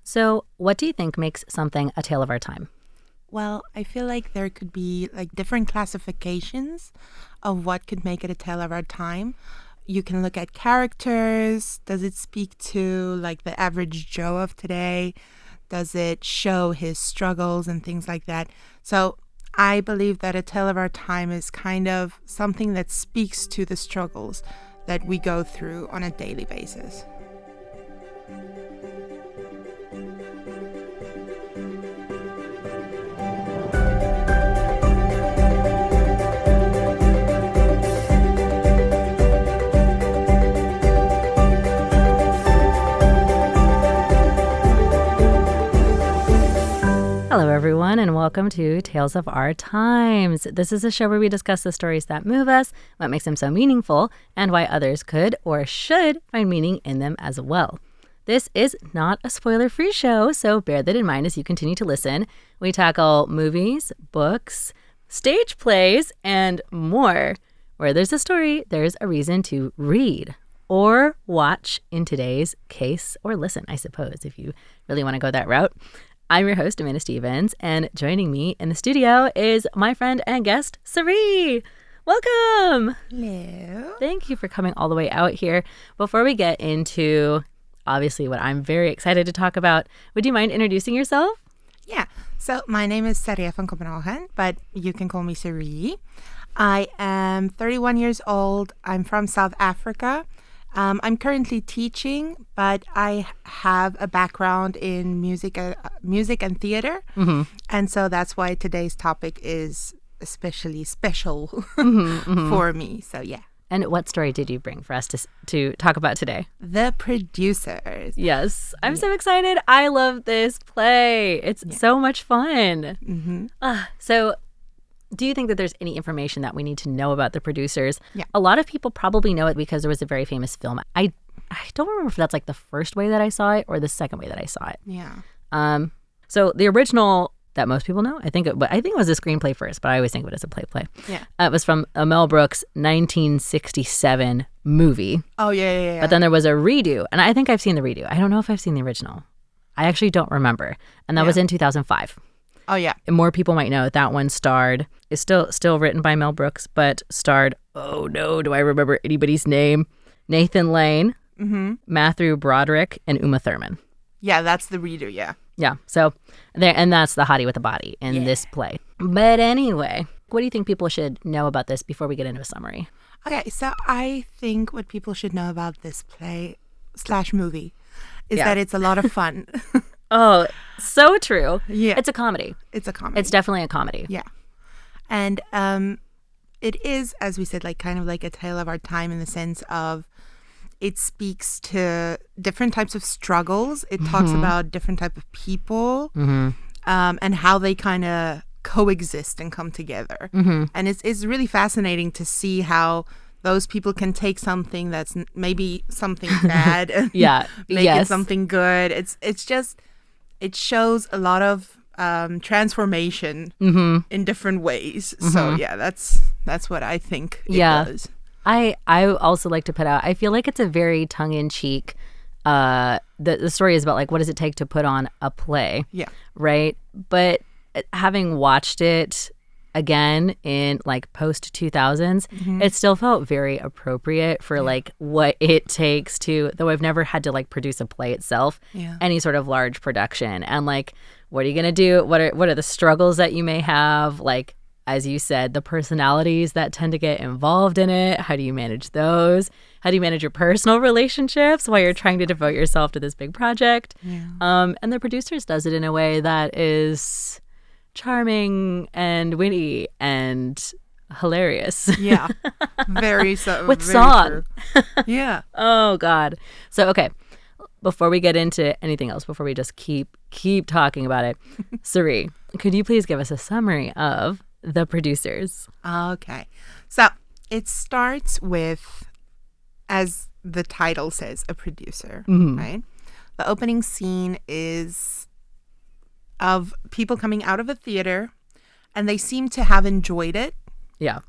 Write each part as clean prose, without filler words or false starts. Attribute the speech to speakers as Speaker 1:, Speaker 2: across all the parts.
Speaker 1: So what do you think makes something a tale of our time?
Speaker 2: Well, I feel like there could be like different classifications of what could make it a tale of our time. You can look at characters. Does it speak to like the average Joe of today? Does it show his struggles and things like that? So I believe that a tale of our time is kind of something that speaks to the struggles that we go through on a daily basis.
Speaker 1: Hello, everyone, and welcome to Tales of Our Times. This is a show where we discuss the stories that move us, what makes them so meaningful, and why others could or should find meaning in them as well. This is not a spoiler-free show, so bear that in mind as you continue to listen. We tackle movies, books, stage plays, and more. Where there's a story, there's a reason to read or watch in today's case, or listen, I suppose, if you really want to go that route. I'm your host, Amanda Stevens, and joining me in the studio is my friend and guest, Saree. Welcome.
Speaker 2: Hello.
Speaker 1: Thank you for coming all the way out here. Before we get into, obviously, what I'm very excited to talk about, would you mind introducing yourself?
Speaker 2: Yeah. So my name is Saree van Kopenhagen, but you can call me Saree. I am 31 years old. I'm from South Africa. I'm currently teaching, but I have a background in music and theater. Mm-hmm. And so that's why today's topic is especially special for me. So, yeah.
Speaker 1: And what story did you bring for us to talk about today?
Speaker 2: The Producers.
Speaker 1: Yes. I'm so excited. I love this play. It's so much fun. Mm-hmm. So do you think that there's any information that we need to know about The Producers?
Speaker 2: Yeah.
Speaker 1: A lot of people probably know it because there was a very famous film. I don't remember if that's like the first way that I saw it or the second way that I saw it.
Speaker 2: Yeah.
Speaker 1: So the original that most people know, I think it was a screenplay first, but I always think of it as a play.
Speaker 2: Yeah.
Speaker 1: It was from a Mel Brookes 1967 movie.
Speaker 2: Oh, yeah.
Speaker 1: But then there was a redo, and I think I've seen the redo. I don't know if I've seen the original. I actually don't remember. And that was in 2005.
Speaker 2: Oh, yeah.
Speaker 1: And more people might know that one is still written by Mel Brookes, but starred, oh no, do I remember anybody's name? Nathan Lane, Matthew Broderick, and Uma Thurman.
Speaker 2: Yeah, that's the reader, yeah.
Speaker 1: Yeah, so and that's the hottie with the body in this play. But anyway, what do you think people should know about this before we get into a summary?
Speaker 2: Okay, so I think what people should know about this play/movie is that it's a lot of fun.
Speaker 1: Oh, so true.
Speaker 2: Yeah.
Speaker 1: It's a comedy.
Speaker 2: It's a comedy.
Speaker 1: It's definitely a comedy.
Speaker 2: Yeah. And it is, as we said, like kind of like a tale of our time in the sense of it speaks to different types of struggles. It talks about different type of people and how they kind of coexist and come together. And it's really fascinating to see how those people can take something that's maybe something bad and make it something good. It shows a lot of transformation in different ways. So yeah, that's what I think it does.
Speaker 1: I also like to put out, I feel like it's a very tongue-in-cheek, the story is about like what does it take to put on a play, right? But having watched it again in like post 2000s, it still felt very appropriate for like what it takes to, though I've never had to like produce a play itself, any sort of large production. And like, what are you gonna do? What are the struggles that you may have? Like, as you said, the personalities that tend to get involved in it. How do you manage those? How do you manage your personal relationships while you're trying to devote yourself to this big project? And The Producers does it in a way that is charming and witty and hilarious.
Speaker 2: Yeah. Very so.
Speaker 1: With
Speaker 2: very
Speaker 1: song.
Speaker 2: True. Yeah.
Speaker 1: Oh, God. So, okay. Before we get into anything else, before we just keep talking about it, Saree, could you please give us a summary of The Producers?
Speaker 2: Okay. So it starts with, as the title says, a producer, right? The opening scene is of people coming out of a theater, and they seem to have enjoyed it.
Speaker 1: Yeah.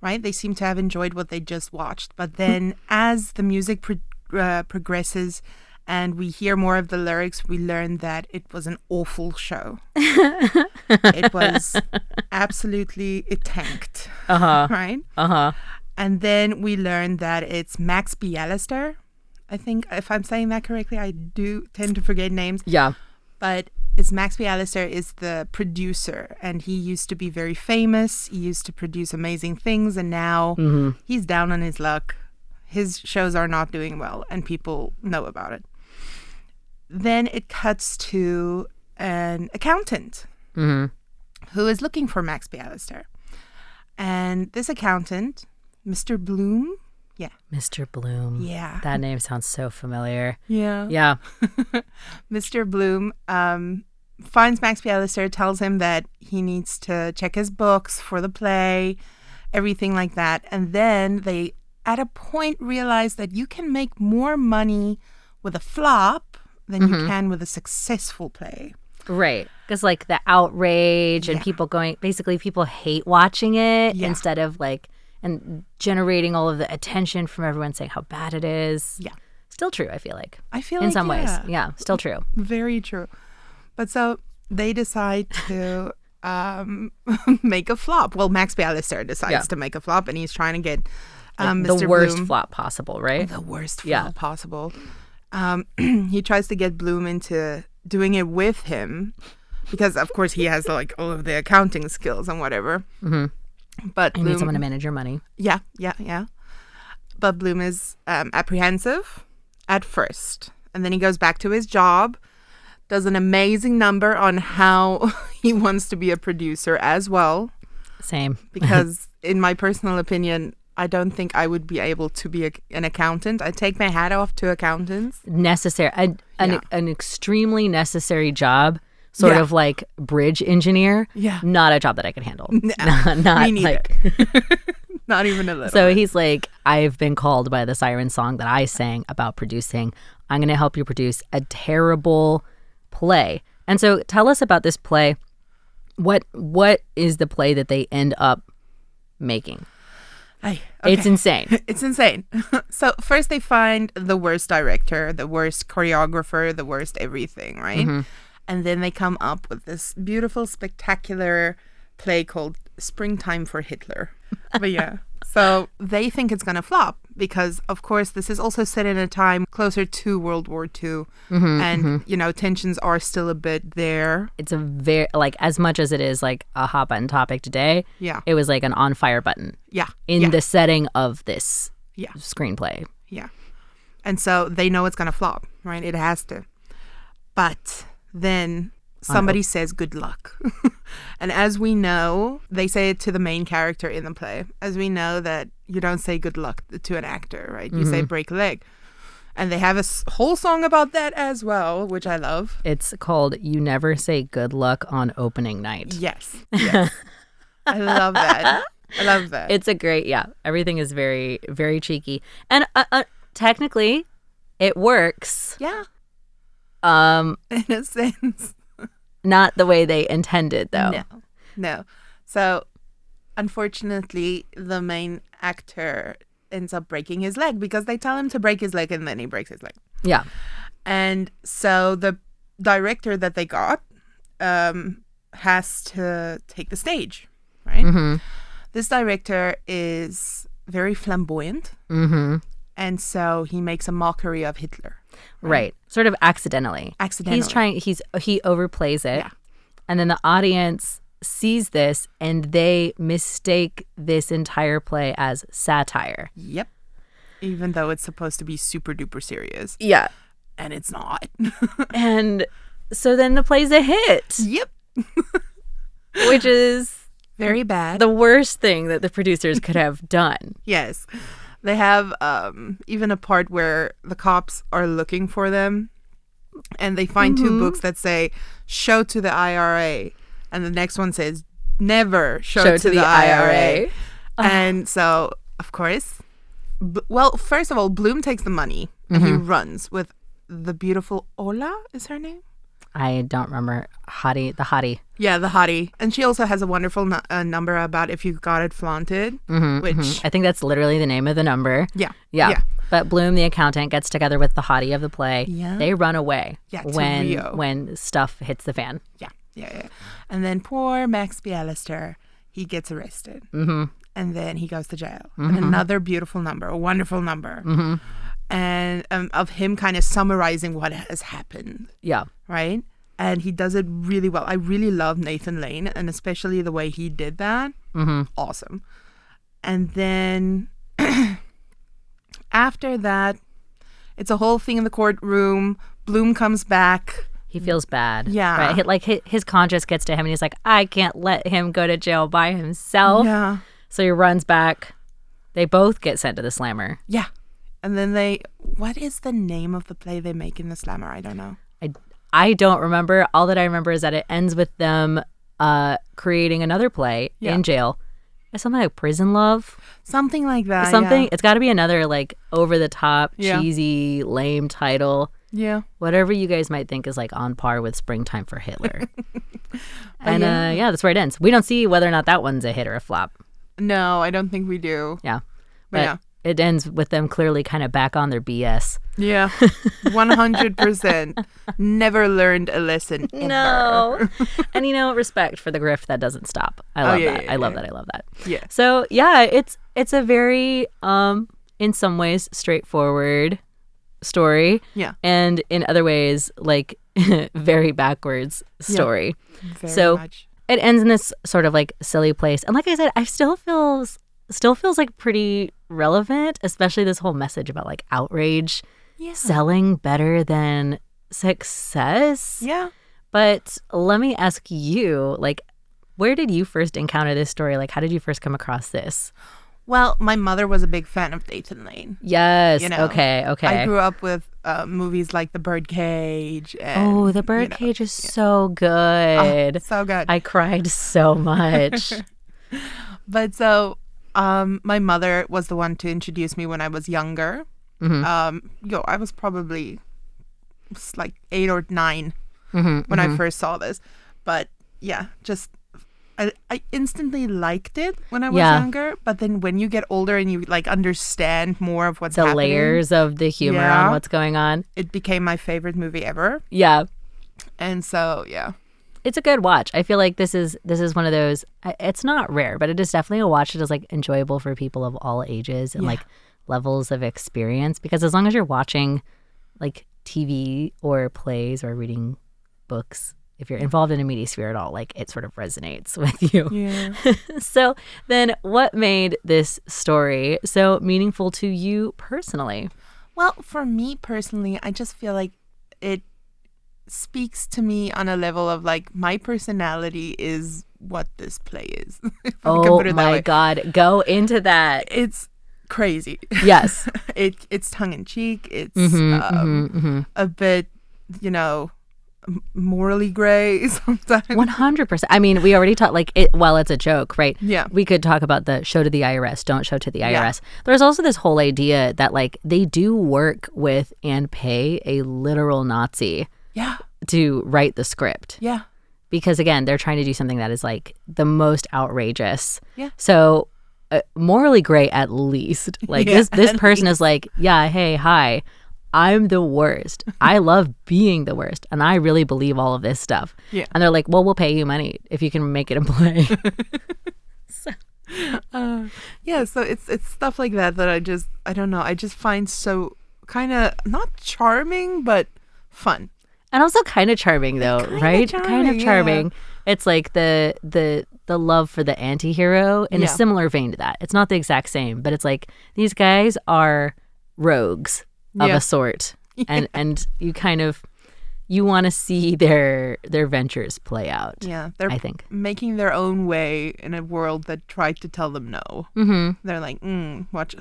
Speaker 2: Right? They seem to have enjoyed what they just watched. But then as the music progresses and we hear more of the lyrics, we learn that it was an awful show. It was absolutely, it tanked. Right? And then we learn that it's Max Bialyster. I think, if I'm saying that correctly, I do tend to forget names.
Speaker 1: Yeah.
Speaker 2: But it's Max Bialyster is the producer, and he used to be very famous. He used to produce amazing things, and now he's down on his luck. His shows are not doing well, and people know about it. Then it cuts to an accountant who is looking for Max Bialyster. And this accountant, Mr. Bloom. Yeah.
Speaker 1: Mr. Bloom.
Speaker 2: Yeah.
Speaker 1: That name sounds so familiar.
Speaker 2: Yeah.
Speaker 1: Yeah.
Speaker 2: Mr. Bloom finds Max Bialyster, tells him that he needs to check his books for the play, everything like that. And then they, at a point, realize that you can make more money with a flop than you can with a successful play.
Speaker 1: Right. Because like the outrage and people people hate watching it instead of like, and generating all of the attention from everyone saying how bad it is.
Speaker 2: Yeah.
Speaker 1: Still true, I feel like.
Speaker 2: In
Speaker 1: some ways. Yeah, still true.
Speaker 2: Very true. But so they decide to make a flop. Well, Max Bialyster decides to make a flop, and he's trying to get Mr.
Speaker 1: the worst
Speaker 2: Bloom,
Speaker 1: flop possible, right?
Speaker 2: The worst flop possible. He tries to get Bloom into doing it with him because, of course, he has like all of the accounting skills and whatever. But
Speaker 1: you need someone to manage your money.
Speaker 2: Yeah. But Bloom is apprehensive at first. And then he goes back to his job, does an amazing number on how he wants to be a producer as well.
Speaker 1: Same.
Speaker 2: Because in my personal opinion, I don't think I would be able to be an accountant. I take my hat off to accountants.
Speaker 1: Necessary. An extremely necessary job. Sort of like bridge engineer. Yeah. Not a job that I could handle.
Speaker 2: No,
Speaker 1: not
Speaker 2: me neither.
Speaker 1: like
Speaker 2: not even a little.
Speaker 1: So he's like, I've been called by the siren song that I sang about producing. I'm going to help you produce a terrible play. And so tell us about this play. What is the play that they end up making?
Speaker 2: Okay.
Speaker 1: It's insane.
Speaker 2: It's insane. So first they find the worst director, the worst choreographer, the worst everything, right? And then they come up with this beautiful, spectacular play called Springtime for Hitler. But yeah, so they think it's going to flop because, of course, this is also set in a time closer to World War II. And, you know, tensions are still a bit there.
Speaker 1: It's a very, like, as much as it is like a hot button topic today, it was like an on fire button. In the setting of this screenplay.
Speaker 2: Yeah. And so they know it's going to flop, right? It has to. But then somebody says good luck. And as we know, they say it to the main character in the play. As we know that you don't say good luck to an actor, right? You say break a leg. And they have a whole song about that as well, which I love.
Speaker 1: It's called You Never Say Good Luck on Opening Night.
Speaker 2: Yes. I love that.
Speaker 1: It's a great, everything is very, very cheeky. And technically, it works.
Speaker 2: Yeah. In a sense.
Speaker 1: Not the way they intended, though.
Speaker 2: No. So, unfortunately, the main actor ends up breaking his leg because they tell him to break his leg and then he breaks his leg.
Speaker 1: Yeah.
Speaker 2: And so the director that they got has to take the stage, right? This director is very flamboyant. And so he makes a mockery of Hitler.
Speaker 1: Right. Sort of accidentally. He overplays it. Yeah. And then the audience sees this and they mistake this entire play as satire.
Speaker 2: Yep. Even though it's supposed to be super duper serious.
Speaker 1: Yeah.
Speaker 2: And it's not.
Speaker 1: And so then the play's a hit.
Speaker 2: Yep.
Speaker 1: Which is
Speaker 2: very bad.
Speaker 1: The worst thing that the producers could have done.
Speaker 2: Yes. They have even a part where the cops are looking for them and they find two books that say, show to the IRA. And the next one says, never show to the IRA. And so, of course, first of all, Bloom takes the money and he runs with the beautiful Ola, is her name?
Speaker 1: I don't remember. The hottie.
Speaker 2: Yeah, the hottie. And she also has a wonderful number about if you got it flaunted, which...
Speaker 1: I think that's literally the name of the number.
Speaker 2: Yeah.
Speaker 1: But Bloom, the accountant, gets together with the hottie of the play.
Speaker 2: Yeah.
Speaker 1: They run away
Speaker 2: Rio.
Speaker 1: when stuff hits the fan.
Speaker 2: Yeah. And then poor Max Bialyster, he gets arrested. Mm-hmm. And then he goes to jail. Mm-hmm. And another beautiful number, a wonderful number. Mm-hmm. And of him kind of summarizing what has happened.
Speaker 1: Yeah.
Speaker 2: Right? And he does it really well. I really love Nathan Lane, and especially the way he did that. Mm-hmm. Awesome. And then after that, it's a whole thing in the courtroom. Bloom comes back.
Speaker 1: He feels bad.
Speaker 2: Yeah.
Speaker 1: Right? Like his conscience gets to him, and he's like, I can't let him go to jail by himself.
Speaker 2: Yeah.
Speaker 1: So he runs back. They both get sent to the slammer.
Speaker 2: Yeah. And then what is the name of the play they make in the slammer? I don't know.
Speaker 1: I don't remember. All that I remember is that it ends with them creating another play in jail. It's something like Prison Love.
Speaker 2: Something like that.
Speaker 1: It's got to be another like over the top, cheesy, lame title.
Speaker 2: Yeah.
Speaker 1: Whatever you guys might think is like on par with Springtime for Hitler. And that's where it ends. We don't see whether or not that one's a hit or a flop.
Speaker 2: No, I don't think we do.
Speaker 1: Yeah. But it ends with them clearly kind of back on their BS.
Speaker 2: Yeah. 100%. Never learned a lesson ever.
Speaker 1: No. And respect for the grift that doesn't stop. I love that.
Speaker 2: Yeah,
Speaker 1: I love that. I love that.
Speaker 2: Yeah.
Speaker 1: So it's a very in some ways straightforward story.
Speaker 2: Yeah.
Speaker 1: And in other ways like very backwards story.
Speaker 2: Yeah. Very much.
Speaker 1: It ends in this sort of like silly place. And like I said, I still feels like pretty relevant, especially this whole message about like outrage selling better than success.
Speaker 2: Yeah.
Speaker 1: But let me ask you, like, where did you first encounter this story? Like, how did you first come across this?
Speaker 2: Well, my mother was a big fan of Nathan Lane.
Speaker 1: Yes. Okay.
Speaker 2: I grew up with movies like The Birdcage.
Speaker 1: And, The Birdcage is so good.
Speaker 2: Oh, so good.
Speaker 1: I cried so much.
Speaker 2: But so my mother was the one to introduce me when I was younger. Mm-hmm. I was probably like 8 or 9 when I first saw this. But yeah, just I instantly liked it when I was younger. But then when you get older and you like understand more of what's happening,
Speaker 1: the layers of the humor on what's going on,
Speaker 2: it became my favorite movie ever.
Speaker 1: Yeah.
Speaker 2: And so
Speaker 1: it's a good watch. I feel like this is one of those. It's not rare, but it is definitely a watch that is like enjoyable for people of all ages and like levels of experience. Because as long as you're watching like TV or plays or reading books, if you're involved in a media sphere at all, like it sort of resonates with you.
Speaker 2: Yeah.
Speaker 1: So then, what made this story so meaningful to you personally?
Speaker 2: Well, for me personally, I just feel like it speaks to me on a level of like my personality is what this play is.
Speaker 1: Oh my God, go into that.
Speaker 2: It's crazy.
Speaker 1: Yes.
Speaker 2: It's tongue in cheek. It's a bit, morally gray sometimes.
Speaker 1: 100%. I mean, we already talked like it. Well, it's a joke, right?
Speaker 2: Yeah.
Speaker 1: We could talk about the show to the IRS, don't show to the IRS. Yeah. There's also this whole idea that like they do work with and pay a literal Nazi.
Speaker 2: Yeah.
Speaker 1: To write the script.
Speaker 2: Yeah.
Speaker 1: Because again, they're trying to do something that is like the most outrageous.
Speaker 2: Yeah.
Speaker 1: So morally gray at least. Like this person is like, yeah, hey, hi. I'm the worst. I love being the worst. And I really believe all of this stuff.
Speaker 2: Yeah.
Speaker 1: And they're like, well, we'll pay you money if you can make it a play.
Speaker 2: So it's stuff like that I don't know. I just find so kind of not charming, but fun.
Speaker 1: And also kind of charming though, right? Kind of charming. Yeah. It's like the love for the anti-hero in a similar vein to that. It's not the exact same, but it's like these guys are rogues of a sort. Yeah. And you kind of you want to see their ventures play out.
Speaker 2: Yeah, they're
Speaker 1: I think
Speaker 2: making their own way in a world that tried to tell them no. Mm-hmm. They're like,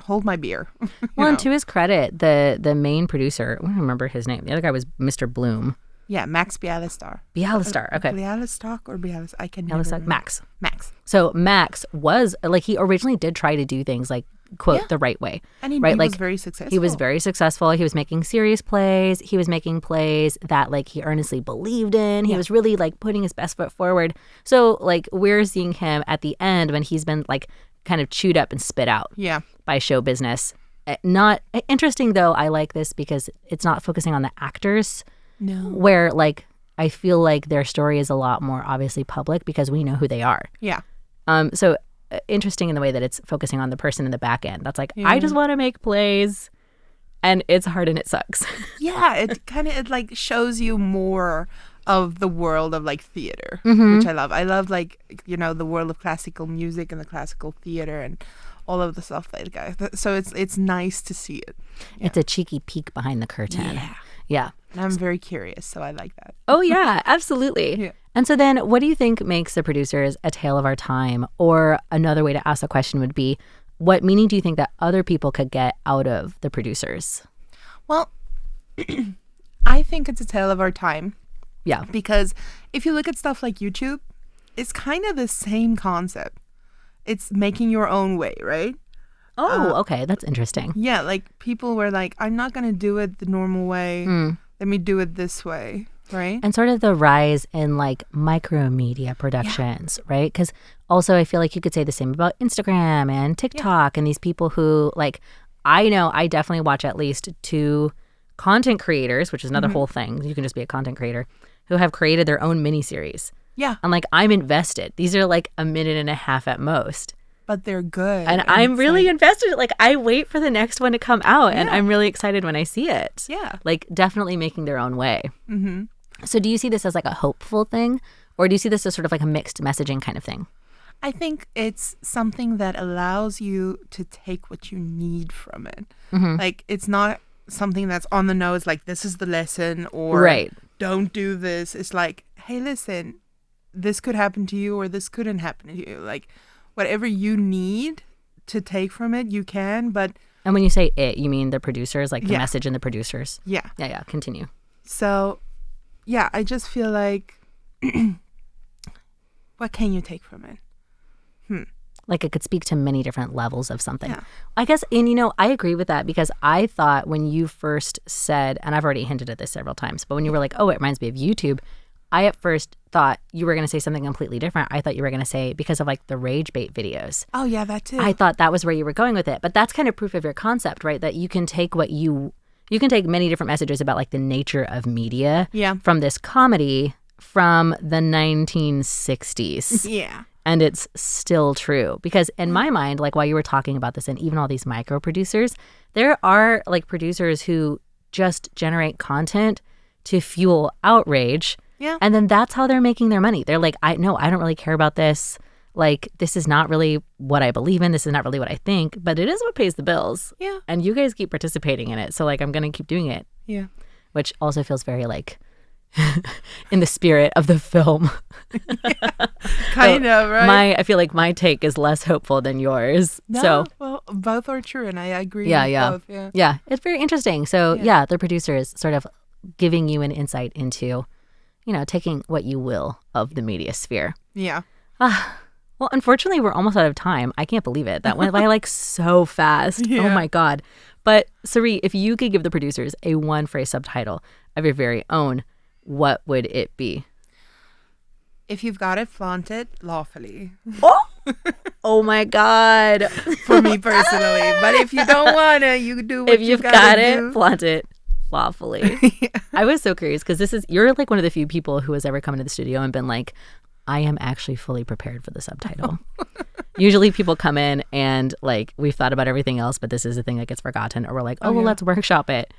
Speaker 2: hold my beer.
Speaker 1: Well, and to his credit, the main producer, I don't remember his name. The other guy was Mr. Bloom.
Speaker 2: Yeah, Max Bialyster.
Speaker 1: Bialyster, okay.
Speaker 2: Bialystock or Bialystock? I can never remember.
Speaker 1: Max.
Speaker 2: So
Speaker 1: Max was, like, he originally did try to do things, like, quote, the right way.
Speaker 2: And he
Speaker 1: was
Speaker 2: very successful.
Speaker 1: He was very successful. He was making serious plays. He was making plays that, like, he earnestly believed in. He was really, like, putting his best foot forward. So, like, we're seeing him at the end when he's been, like, kind of chewed up and spit out by show business. Not interesting, though. I like this because it's not focusing on the actors.
Speaker 2: No.
Speaker 1: Where, like, I feel like their story is a lot more obviously public because we know who they are.
Speaker 2: Yeah.
Speaker 1: So interesting in the way that it's focusing on the person in the back end. That's like, I just want to make plays, and it's hard and it sucks.
Speaker 2: Yeah, it like shows you more of the world of like theater, which I love. I love like, you know, the world of classical music and the classical theater and all of the stuff that guys. So it's nice to see it. Yeah.
Speaker 1: It's a cheeky peek behind the curtain. Yeah.
Speaker 2: And I'm very curious, so I like that.
Speaker 1: Oh yeah, absolutely. Yeah. And so then, what do you think makes The Producers a tale of our time? Or another way to ask the question would be, what meaning do you think that other people could get out of The Producers?
Speaker 2: Well, I think it's a tale of our time.
Speaker 1: Yeah.
Speaker 2: Because if you look at stuff like YouTube, it's kind of the same concept. It's making your own way, right?
Speaker 1: Oh, okay. That's interesting.
Speaker 2: Yeah, like people were like, I'm not going to do it the normal way. Let me do it this way, right?
Speaker 1: And sort of the rise in like micro media productions, right? Because also I feel like you could say the same about Instagram and TikTok and these people who like, I know I definitely watch at least 2 content creators, which is another whole thing. You can just be a content creator who have created their own miniseries.
Speaker 2: Yeah.
Speaker 1: And like, I'm invested. These are like a minute and a half at most.
Speaker 2: But they're good.
Speaker 1: And I'm really invested. Like, I wait for the next one to come out, and I'm really excited when I see it.
Speaker 2: Yeah.
Speaker 1: Like, definitely making their own way. So do you see this as like a hopeful thing, or do you see this as sort of like a mixed messaging kind of thing?
Speaker 2: I think it's something that allows you to take what you need from it. Like, it's not something that's on the nose, like, this is the lesson, or don't do this. It's like, hey, listen, this could happen to you, or this couldn't happen to you. Like, whatever you need to take from it, you can, but...
Speaker 1: And when you say it, you mean the producers, like the message and the producers?
Speaker 2: Yeah.
Speaker 1: Yeah, continue.
Speaker 2: So, yeah, I just feel like, what can you take from it?
Speaker 1: Like it could speak to many different levels of something. Yeah. I guess, and you know, I agree with that because I thought when you first said, and I've already hinted at this several times, but when you were like, oh, it reminds me of YouTube, I at first thought you were going to say something completely different. I thought you were going to say because of like the rage bait videos.
Speaker 2: Oh, yeah, that too.
Speaker 1: I thought that was where you were going with it. But that's kind of proof of your concept, right? That you can take you can take many different messages about like the nature of media from this comedy from the 1960s.
Speaker 2: Yeah.
Speaker 1: And it's still true because in my mind, like while you were talking about this and even all these micro producers, there are like producers who just generate content to fuel outrage.
Speaker 2: Yeah.
Speaker 1: And then that's how they're making their money. They're like, I don't really care about this. Like, this is not really what I believe in. This is not really what I think, but it is what pays the bills.
Speaker 2: Yeah.
Speaker 1: And you guys keep participating in it. So like, I'm going to keep doing it.
Speaker 2: Yeah.
Speaker 1: Which also feels very like in the spirit of the film.
Speaker 2: Kind of, right?
Speaker 1: I feel like my take is less hopeful than yours.
Speaker 2: No,
Speaker 1: so
Speaker 2: well, both are true, and I agree with both.
Speaker 1: Yeah, it's very interesting. So the producers sort of giving you an insight into, you know, taking what you will of the media sphere.
Speaker 2: Yeah.
Speaker 1: Well, unfortunately, we're almost out of time. I can't believe it. That went by like so fast. Yeah. Oh my God. But Saree, if you could give the producers a 1-phrase subtitle of your very own, what would it be?
Speaker 2: If you've got it, flaunt it lawfully.
Speaker 1: Oh my God.
Speaker 2: For me personally. But if you don't want to, you do what
Speaker 1: you've got it, flaunt it lawfully. Yeah. I was so curious because you're like one of the few people who has ever come into the studio and been like, I am actually fully prepared for the subtitle. Usually people come in and like, we've thought about everything else, but this is the thing that gets forgotten. Or we're like, well, let's workshop it.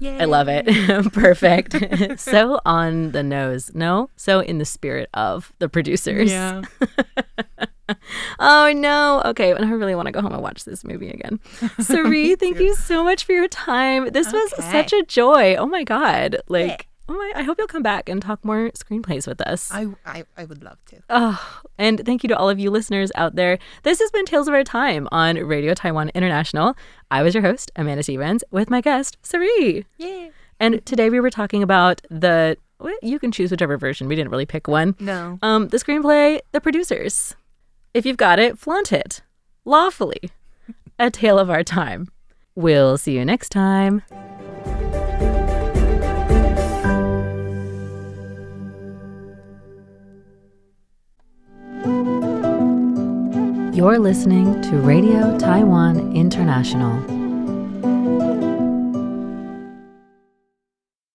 Speaker 1: I love it. Perfect. So on the nose. No? So in the spirit of the producers.
Speaker 2: Yeah.
Speaker 1: Oh, no. Okay. I really want to go home and watch this movie again. Saree, thank you so much for your time. This was such a joy. Oh, my God. Like, I hope you'll come back and talk more screenplays with us.
Speaker 2: I would love to.
Speaker 1: Oh, and thank you to all of you listeners out there. This has been Tales of Our Time on Radio Taiwan International. I was your host, Amanda Stevens, with my guest, Saree.
Speaker 2: Yeah.
Speaker 1: And today we were talking about you can choose whichever version. We didn't really pick one.
Speaker 2: No.
Speaker 1: The screenplay, The Producers. If you've got it, flaunt it. Lawfully. A Tale of Our Time. We'll see you next time. You're listening to Radio Taiwan International.